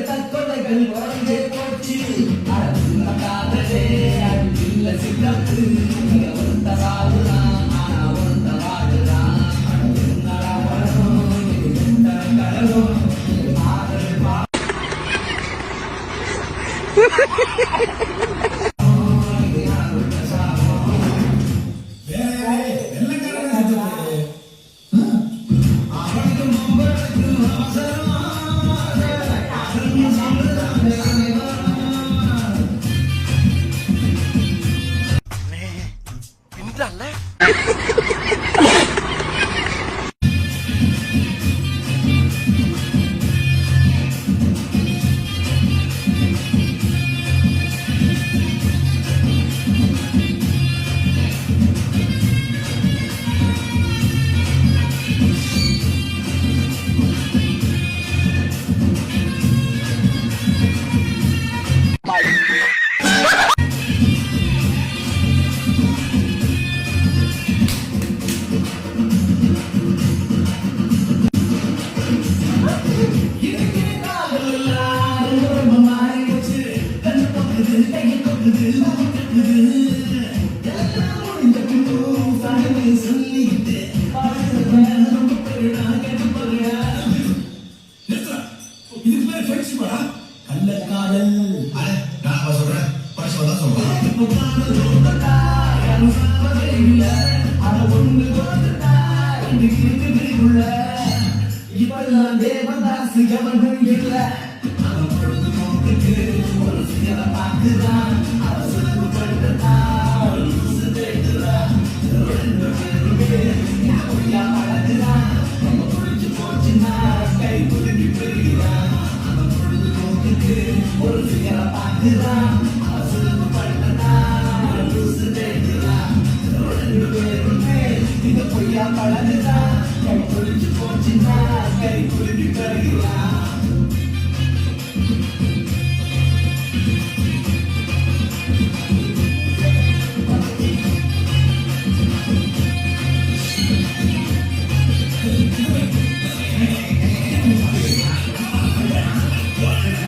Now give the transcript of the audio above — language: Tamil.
தற்கொலைகள் குறைஞ்சே போச்சு காதலே அது இல்ல சிறப்பு ஒருத்த வாழுறான் ஆனா ஒருத்த வாழுறான் கடலும் இப்பெல்லாம் தேவதாசு எவனும் இல்ல அவன் பொழுதுபோக்குக்கு ஒரு சில பார்த்துதான் அவசரம் படுத்தான் நம்ம புடிச்சு போச்சுன்னா கை குலுக்கி பெறுகிறான் அவன் பொழுதுபோக்குக்கு ஒரு சில பார்த்துதான்